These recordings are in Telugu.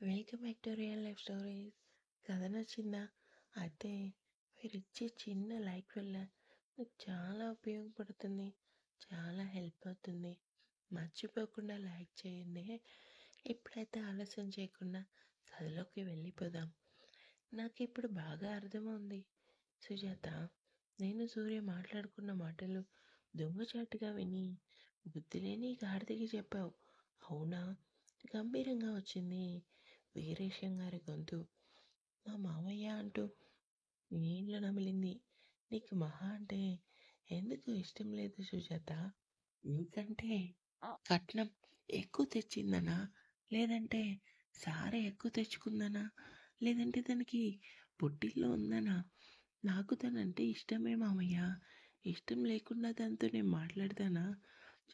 Welcome back to real life stories. కథ నచ్చిందా? అయితే మీరిచ్చే చిన్న లైక్ వల్ల నాకు చాలా ఉపయోగపడుతుంది, చాలా హెల్ప్ అవుతుంది. మర్చిపోకుండా లైక్ చేయండి. ఇప్పుడైతే ఆలస్యం చేయకుండా కథలోకి వెళ్ళిపోదాం. నాకు ఇప్పుడు బాగా అర్థమవుంది సుజాత. నేను సూర్య మాట్లాడుకున్న మాటలు దొంగచాటుగా విని బుద్ధిలేని గాడిదకి చెప్పావు, అవునా? గంభీరంగా వచ్చింది వీరేశం గారి గొంతు. మా మామయ్య అంటూ నీళ్లు నమిలింది. నీకు మహా అంటే ఎందుకు ఇష్టం లేదు సుజాత? నీకంటే కట్నం ఎక్కువ తెచ్చిందనా, లేదంటే సారే ఎక్కువ తెచ్చుకుందనా, లేదంటే తనకి పుట్టిల్లో ఉందనా? నాకు తనంటే ఇష్టమే మామయ్య. ఇష్టం లేకుండా తనతో నేను మాట్లాడతానా?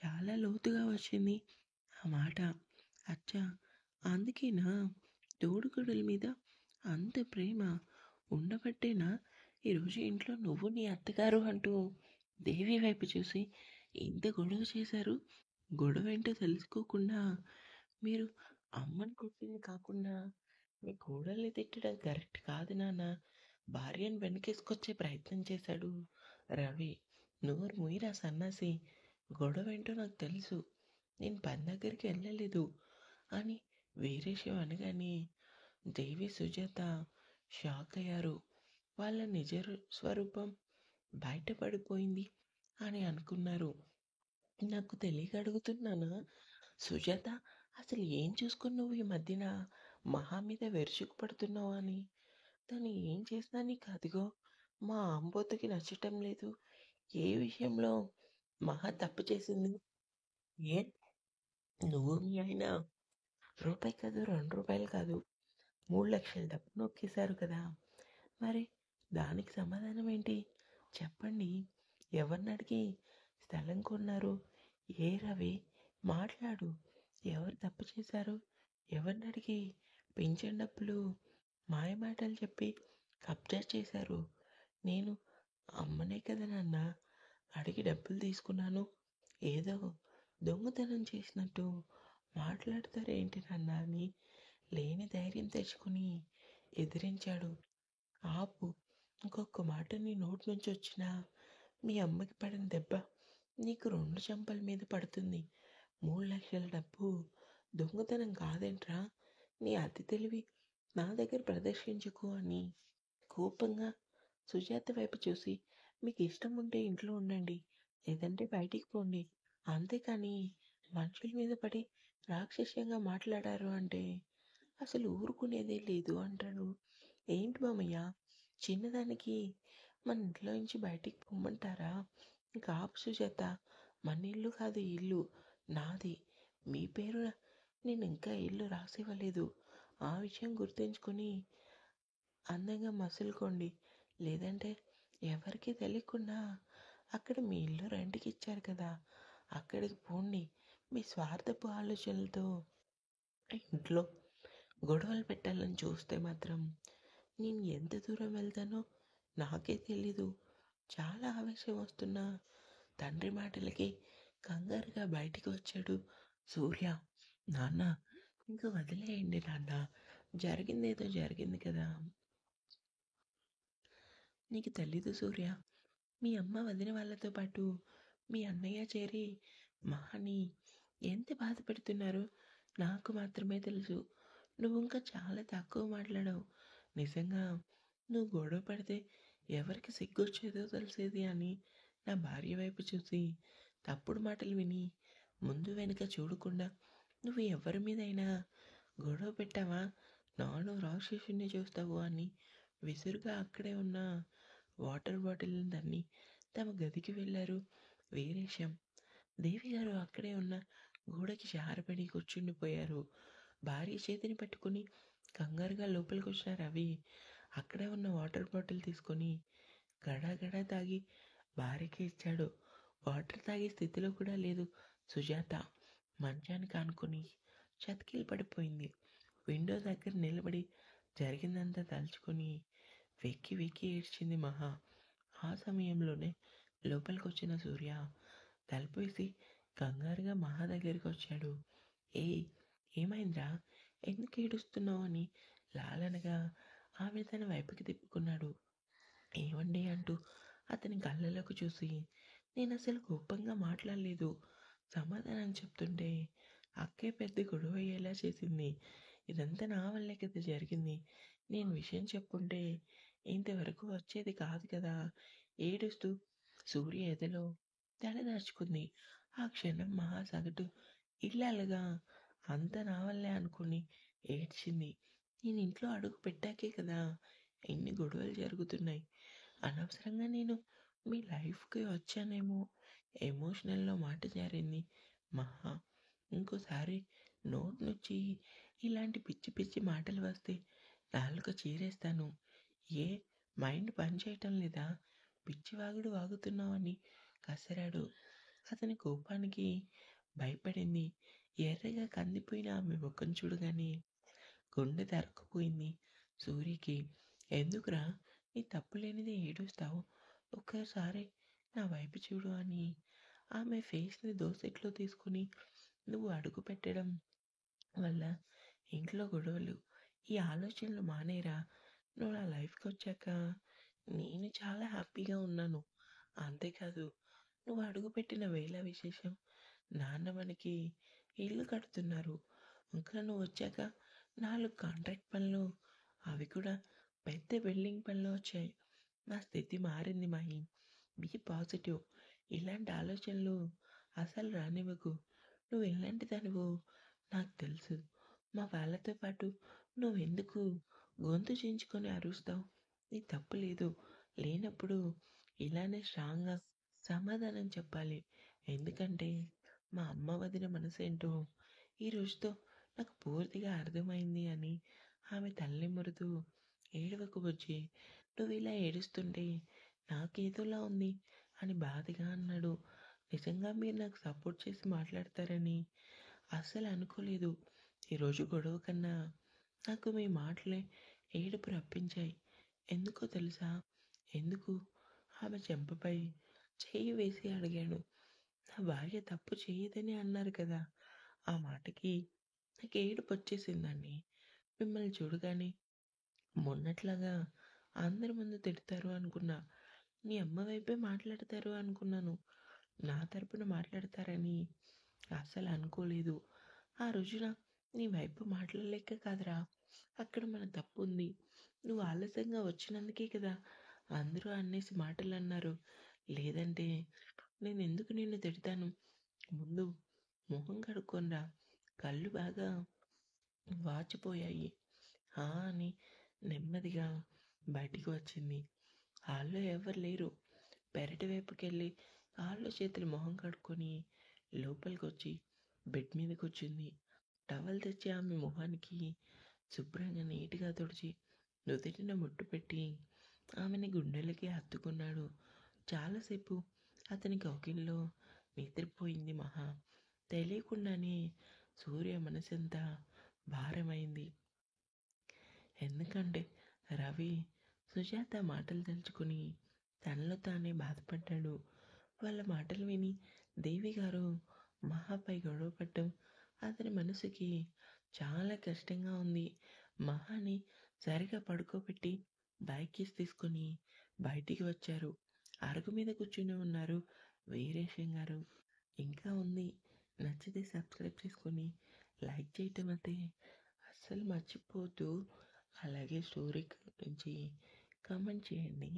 చాలా లోతుగా వచ్చింది ఆ మాట. అచ్చా, అందుకేనా తోడుకోడలి మీద అంత ప్రేమ ఉండబట్టేనా ఈరోజు ఇంట్లో నువ్వు నీ అత్తగారు అంటూ దేవి వైపు చూసి ఇంత గొడవ చేశారు? గొడవ ఏంటో తెలుసుకోకుండా మీరు అమ్మని కొట్టింది కాకుండా మీ కోడల్ని తిట్టడం కరెక్ట్ కాదు నాన్న. భార్యను వెనకేసుకొచ్చే ప్రయత్నం చేశాడు రవి. నోరు ముయిరా సన్నాసి. గొడవ ఏంటో నాకు తెలుసు, నేను పని దగ్గరికి వెళ్ళలేదు అని వీరేశం అనగానే దేవి సుజాత షాక్ అయ్యారు. వాళ్ళ నిజ స్వరూపం బయటపడిపోయింది అని అనుకున్నారు. నాకు తెలియక అడుగుతున్నానా సుజాత, అసలు ఏం చూసుకుని నువ్వు ఈ మధ్యన మహా మీద వెరుచుకు పడుతున్నావు అని? తను ఏం చేసినా నీకు అదిగో మా ఆంబోతుకి నచ్చటం లేదు. ఏ విషయంలో మహా తప్పు చేసింది? ఏ నువ్వు మీ ఆయన రూపాయి కాదు, 2 రూపాయలు కాదు, 3 లక్షల డబ్బు నొక్కేశారు కదా. మరి దానికి సమాధానం ఏంటి చెప్పండి? ఎవరిని అడిగి స్థలం కొన్నారు? ఏ రవి? మాట్లాడు. ఎవరు తప్పు చేశారు? ఎవరిని అడిగి పింఛన్ డబ్బులు మాయమాటలు చెప్పి కబ్జా చేశారు? నేను అమ్మనే కదా నాన్న అడిగి డబ్బులు తీసుకున్నాను. ఏదో దొంగతనం చేసినట్టు మాట్లాడతారేంటి నాన్న అని లేని ధైర్యం తెచ్చుకుని ఎదిరించాడు. ఆపు, ఇంకొక మాట నీ నోటి నుంచి వచ్చినా మీ అమ్మకి పడిన దెబ్బ నీకు 2 చెంపల మీద పడుతుంది. 3 లక్షల డబ్బు దొంగతనం కాదేంట్రా? నీ అతి తెలివి నా దగ్గర ప్రదర్శించుకో అని కోపంగా సుజాత వైపు చూసి, మీకు ఇష్టం ఉంటే ఇంట్లో ఉండండి, లేదంటే బయటికి పోండి, అంతేకాని మనుషుల మీద పడి రాక్షస్యంగా మాట్లాడారు అంటే అసలు ఊరుకునేదే లేదు అంటాడు. ఏంటి మామయ్య, చిన్నదానికి మన ఇంట్లో నుంచి బయటికి పొమ్మంటారా? ఇంకా ఆపు సుజాత. మన ఇల్లు కాదు ఈ ఇల్లు, నాది. మీ పేరు నేను ఇంకా ఇల్లు రాసివ్వలేదు. ఆ విషయం గుర్తుంచుకొని అందంగా మసులుకోండి, లేదంటే ఎవరికీ తెలియకుండా అక్కడ మీ ఇల్లు రెంట్కి ఇచ్చారు కదా, అక్కడికి పోండి. మీ స్వార్థపు ఆలోచనలతో ఇంట్లో గొడవలు పెట్టాలని చూస్తే మాత్రం నేను ఎంత దూరం వెళ్తానో నాకే తెలీదు. చాలా ఆవేశం వస్తున్న తండ్రి మాటలకి కంగారుగా బయటికి వచ్చాడు సూర్య. నాన్న, ఇంకా వదిలేయండి నాన్న, జరిగిందేదో జరిగింది కదా. నీకు తెలీదు సూర్య, మీ అమ్మ వదిన వాళ్ళతో పాటు మీ అన్నయ్య చేరి మహాని ఎంత బాధ పెడుతున్నారో నాకు మాత్రమే తెలుసు. నువ్వు ఇంకా చాలా తక్కువ మాట్లాడావు. నిజంగా నువ్వు గొడవ పడితే ఎవరికి సిగ్గొచ్చేదో తెలిసేది అని నా భార్య వైపు చూసి తప్పుడు మాటలు విని ముందు వెనుక చూడకుండా నువ్వు ఎవరి మీదైనా గొడవ పెట్టావా, నాను రాక్షసుని చూస్తావు అని విసురుగా అక్కడే ఉన్న వాటర్ బాటిల్ దాన్ని తమ గదికి వెళ్ళారు వీరేశం. దేవి గారు అక్కడే ఉన్న గోడకి జారపడి కూర్చుండిపోయారు. భార్య చేతిని పట్టుకుని కంగారుగా లోపలికి వచ్చిన రవి అక్కడే ఉన్న వాటర్ బాటిల్ తీసుకొని గడా తాగి భార్యకి ఇచ్చాడు. వాటర్ తాగే స్థితిలో కూడా లేదు సుజాత. మంచానికి ఆనుకొని చతికిలు పడిపోయింది. విండో దగ్గర నిలబడి జరిగిందంతా తలుచుకొని వెక్కి వెక్కి ఏడ్చింది మహా. ఆ సమయంలోనే లోపలికి వచ్చిన సూర్య తలుపు వేసి కంగారుగా మహా దగ్గరికి వచ్చాడు. ఏయ్, ఏమైందిరా? ఎందుకు ఏడుస్తున్నావు అని లాలనగా ఆమె తన వైపుకి తిప్పుకున్నాడు. ఏవండి అంటూ అతని కళ్ళలోకి చూసి, నేనసలు కోపంగా మాట్లాడలేదు. సమాధానం చెప్తుంటే అక్కే పెద్ద గొడవయ్యేలా చేసింది. ఇదంతా నా వల్లే కదా జరిగింది. నేను విషయం చెప్పుంటే ఇంతవరకు వచ్చేది కాదు కదా! ఏడుస్తూ సూర్య ఎదలో తలదాచుకుంది. ఆ క్షణం మహాసగటు ఇల్లాలుగా అంతా నా వల్లే అనుకుని ఏడ్చింది. నేను ఇంట్లో అడుగు పెట్టాకే కదా ఇన్ని గొడవలు జరుగుతున్నాయి. అనవసరంగా నేను మీ లైఫ్‌కి వచ్చానేమో ఎమోషనల్‌లో మాట జారింది. మహా! ఇంకోసారి నోటి నుంచి ఇలాంటి పిచ్చి పిచ్చి మాటలు వస్తే నాలుక చీరేస్తాను. ఏ మైండ్ పని చేయటం లేదా? పిచ్చి వాగుడు వాగుతున్నావని కసిరాడు. అతని కోపానికి భయపడింది. ఎర్రగా కందిపోయిన ఆమె ముఖం చూడగానే గుండె తరుక్కుపోయింది సూరికి. ఎందుకురా నీ తప్పు లేనిదే ఏడుస్తావు? ఒక్కసారి నా వైపు చూడు అని ఆమె ఫేస్‌ని దోసెట్లో తీసుకొని నువ్వు అడుగు పెట్టడం వల్ల ఇంట్లో గొడవలు, ఈ ఆలోచనలు మానేరా. నువ్వు నా లైఫ్‌కొచ్చాక నేను చాలా హ్యాపీగా ఉన్నాను. అంతేకాదు నువ్వు అడుగుపెట్టిన వేళ విశేషం నాన్న మనకి ఇల్లు కడుతున్నారు. ఇంకా నువ్వొచ్చాక 4 కాంట్రాక్ట్ పనులు అవి కూడా పెద్ద బిల్డింగ్ పనులు వచ్చాయి. నా స్థితి మారింది మహి. Be positive. ఇలాంటి ఆలోచనలు అసలు రానివ్వకు. నువ్వు ఎలాంటి దానివో నాకు తెలుసు. మా వాళ్ళతో పాటు నువ్వెందుకు గొంతు చించుకొని అరుస్తావు? నీ తప్పు లేదు. లేనప్పుడు ఇలానే స్ట్రాంగ్‌గా సమాధానం చెప్పాలి. ఎందుకంటే మా అమ్మ వదిన మనసేంటో ఈ రోజుతో నాకు పూర్తిగా అర్థమైంది అని ఆమె తలనిమురుతూ, ఏడవకు బుజ్జి. నువ్విలా ఏడుస్తుంటే నాకేదోలా ఉంది అని బాధగా అన్నాడు. నిజంగా మీరు నాకు సపోర్ట్ చేసి మాట్లాడతారని అస్సలు అనుకోలేదు. ఈరోజు గొడవ కన్నా నాకు మీ మాటలే ఏడుపు రప్పించాయి. ఎందుకో తెలుసా? ఎందుకు? ఆమె చెంపపై చెయ్యి వేసి అడిగాడు. నా భార్య తప్పు చేయదని అన్నారు కదా! ఆ మాటకి నాకు ఏడుపొచ్చేసిందండి. మిమ్మల్ని చూడగానే మొన్నట్లాగా అందరి ముందు తిడతారు అనుకున్నా. మీ అమ్మ వైపే మాట్లాడతారు అనుకున్నాను. నా తరపున మాట్లాడతారని అస్సలు అనుకోలేదు. ఆ రోజున నీ వైపు మాట్లాడలేక కాదురా! అక్కడ మన తప్పుంది. నువ్వు ఆలస్యంగా వచ్చినందుకే కదా అందరూ అనేసి మాటలన్నారు. లేదంటే నేనెందుకు నిన్ను తిడతాను? ముందు మొహం కడుక్కొని రా. కళ్ళు బాగా వాచిపోయాయి. ఆ! అని నెమ్మదిగా బయటికి వచ్చింది. హాల్‌లో ఎవ్వరు లేరు. పెరటి వైపుకెళ్ళి కాళ్ళు, చేతులు మొహం కడుక్కొని లోపలికొచ్చి బెడ్ మీద కూర్చుంది. టవల్ తెచ్చి ఆమె మొహానికి శుభ్రంగా నీట్‌గా తుడిచి నుదిటిన బొట్టు పెట్టి ఆమెని గుండెలకి హత్తుకున్నాడు. చాలాసేపు అతని కౌగిల్లో నిద్రపోయింది మహా. తెలియకుండానే సూర్య మనసంతా భారమైంది. ఎందుకంటే రవి సుజాత మాటలు తలుచుకుని తనలో తానే బాధపడ్డాడు. వాళ్ళ మాటలు విని దేవి గారు మహాపై గొడవపడటం అతని మనసుకి చాలా కష్టంగా ఉంది. మహాని సరిగా పడుకోబెట్టి బైక్ కీస్ తీసుకొని బయటికి వచ్చారు. అరుగు మీద కూర్చుని ఉన్నారు వీరేశం గారు. ఇంకా ఉంది. నచ్చితే సబ్స్క్రైబ్ చేసుకొని లైక్ చేయటం అయితే అస్సలు మర్చిపోవద్దు. అలాగే స్టోరీ గురించి కామెంట్ చేయండి.